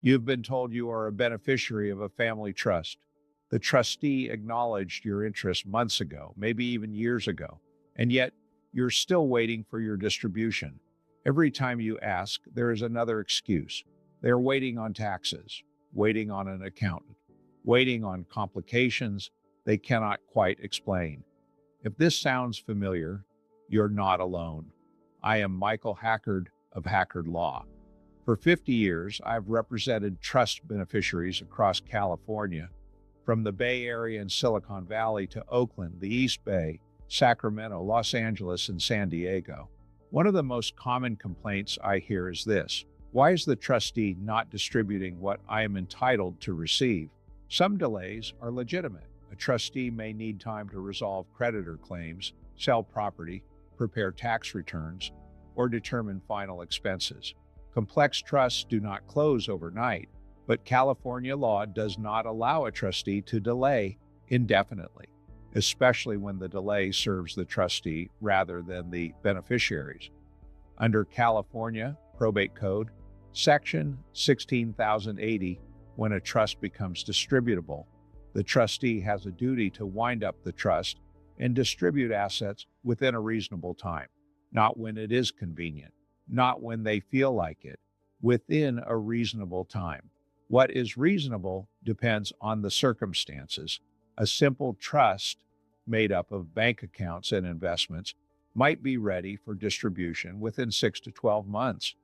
You've been told you are a beneficiary of a family trust. The trustee acknowledged your interest months ago, maybe even years ago, and yet you're still waiting for your distribution. Every time you ask, there is another excuse. They're waiting on taxes, waiting on an accountant, waiting on complications they cannot quite explain. If this sounds familiar, you're not alone. I am Michael Hackard of Hackard Law. For 50 years, I've represented trust beneficiaries across California, from the Bay Area and Silicon Valley to Oakland, the East Bay, Sacramento, Los Angeles, and San Diego. One of the most common complaints I hear is this: why is the trustee not distributing what I am entitled to receive? Some delays are legitimate. A trustee may need time to resolve creditor claims, sell property, prepare tax returns, or determine final expenses. Complex trusts do not close overnight, but California law does not allow a trustee to delay indefinitely, especially when the delay serves the trustee rather than the beneficiaries. Under California Probate Code, Section 16,080, when a trust becomes distributable, the trustee has a duty to wind up the trust and distribute assets within a reasonable time, not when it is convenient, not when they feel like it, within a reasonable time. What is reasonable depends on the circumstances. A simple trust made up of bank accounts and investments might be ready for distribution within 6 to 12 months.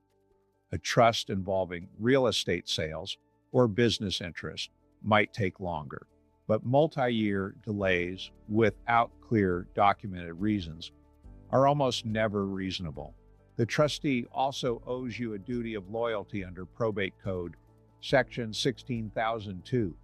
A trust involving real estate sales or business interest might take longer, but multi-year delays without clear documented reasons are almost never reasonable. The trustee also owes you a duty of loyalty under Probate Code, Section 16,002.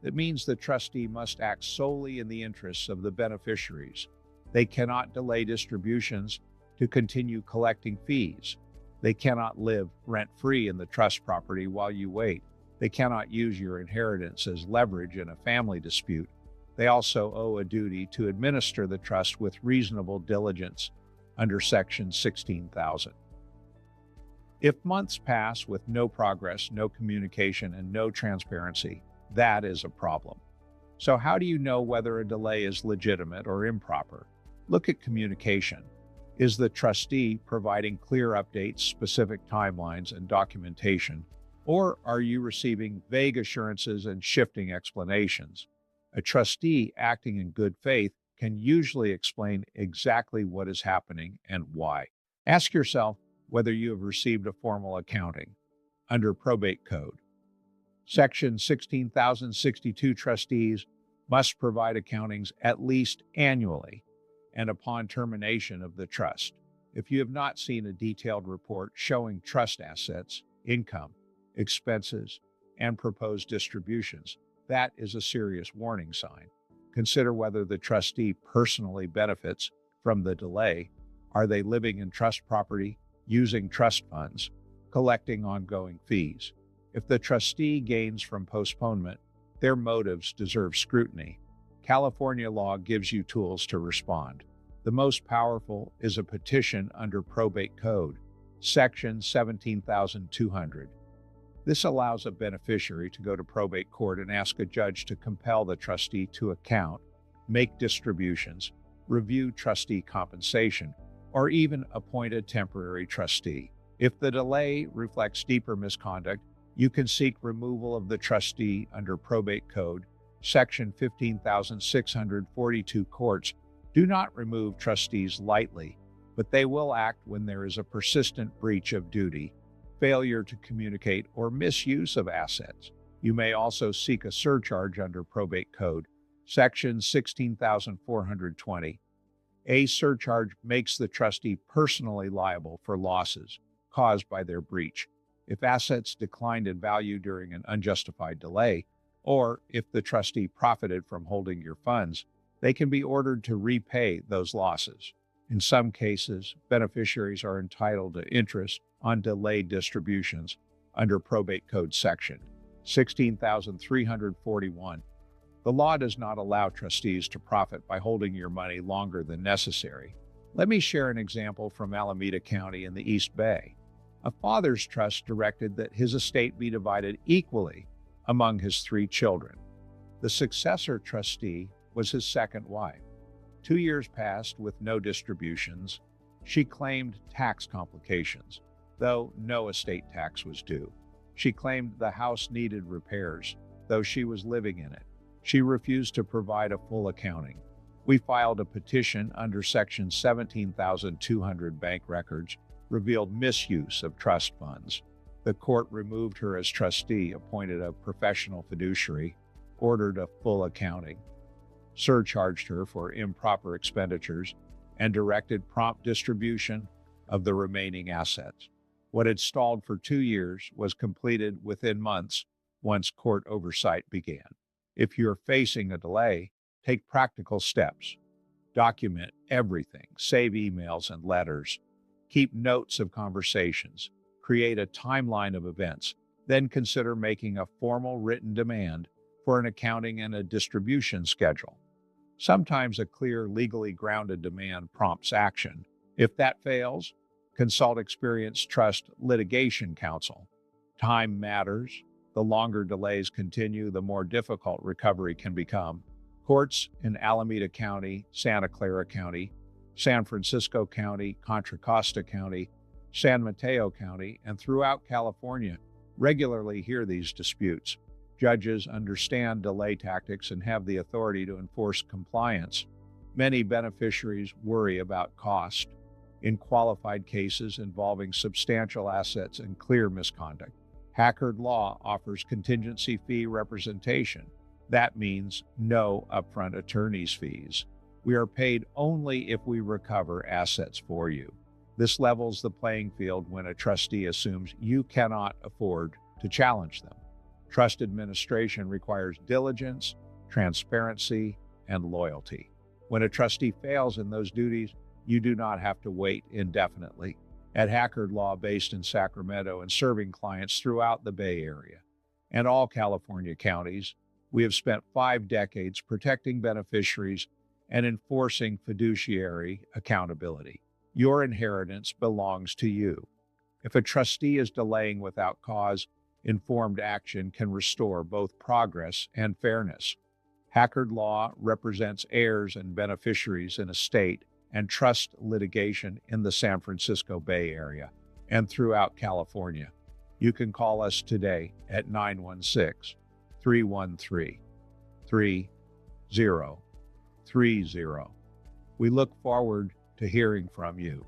That means the trustee must act solely in the interests of the beneficiaries. They cannot delay distributions to continue collecting fees. They cannot live rent-free in the trust property while you wait. They cannot use your inheritance as leverage in a family dispute. They also owe a duty to administer the trust with reasonable diligence under Section 16,000. If months pass with no progress, no communication, and no transparency, that is a problem. So how do you know whether a delay is legitimate or improper? Look at communication. Is the trustee providing clear updates, specific timelines, and documentation? Or are you receiving vague assurances and shifting explanations? A trustee acting in good faith can usually explain exactly what is happening and why. Ask yourself whether you have received a formal accounting. Under Probate Code, Section 16,062, trustees must provide accountings at least annually and upon termination of the trust. If you have not seen a detailed report showing trust assets, income, expenses, and proposed distributions, that is a serious warning sign. Consider whether the trustee personally benefits from the delay. Are they living in trust property, using trust funds, collecting ongoing fees? If the trustee gains from postponement, their motives deserve scrutiny. California law gives you tools to respond. The most powerful is a petition under Probate Code, Section 17,200. This allows a beneficiary to go to probate court and ask a judge to compel the trustee to account, make distributions, review trustee compensation, or even appoint a temporary trustee. If the delay reflects deeper misconduct, you can seek removal of the trustee under Probate Code, Section 15,642. Courts do not remove trustees lightly, but they will act when there is a persistent breach of duty, failure to communicate, or misuse of assets. You may also seek a surcharge under Probate Code, Section 16,420. A surcharge makes the trustee personally liable for losses caused by their breach. If assets declined in value during an unjustified delay, or if the trustee profited from holding your funds, they can be ordered to repay those losses. In some cases, beneficiaries are entitled to interest on delayed distributions under Probate Code Section 16,341. The law does not allow trustees to profit by holding your money longer than necessary. Let me share an example from Alameda County in the East Bay. A father's trust directed that his estate be divided equally among his 3 children. The successor trustee was his second wife. 2 years passed with no distributions. She claimed tax complications, though no estate tax was due. She claimed the house needed repairs, though she was living in it. She refused to provide a full accounting. We filed a petition under Section 17,200 bank records, revealed misuse of trust funds. The court removed her as trustee, appointed a professional fiduciary, ordered a full accounting, surcharged her for improper expenditures, and directed prompt distribution of the remaining assets. What had stalled for 2 years was completed within months once court oversight began. If you're facing a delay, take practical steps. Document everything, save emails and letters. Keep notes of conversations. Create a timeline of events. Then consider making a formal written demand for an accounting and a distribution schedule. Sometimes a clear, legally grounded demand prompts action. If that fails, consult experienced trust litigation counsel. Time matters. The longer delays continue, the more difficult recovery can become. Courts in Alameda County, Santa Clara County, San Francisco County, Contra Costa County, San Mateo County, and throughout California regularly hear these disputes. Judges understand delay tactics and have the authority to enforce compliance. Many beneficiaries worry about cost. In qualified cases involving substantial assets and clear misconduct, Hackard Law offers contingency fee representation. That means no upfront attorney's fees. We are paid only if we recover assets for you. This levels the playing field when a trustee assumes you cannot afford to challenge them. Trust administration requires diligence, transparency, and loyalty. When a trustee fails in those duties, you do not have to wait indefinitely. At Hackard Law, based in Sacramento and serving clients throughout the Bay Area and all California counties, we have spent 5 decades protecting beneficiaries and enforcing fiduciary accountability. Your inheritance belongs to you. If a trustee is delaying without cause, informed action can restore both progress and fairness. Hackard Law represents heirs and beneficiaries in estate and trust litigation in the San Francisco Bay Area and throughout California. You can call us today at 916-313-3030. We look forward to hearing from you.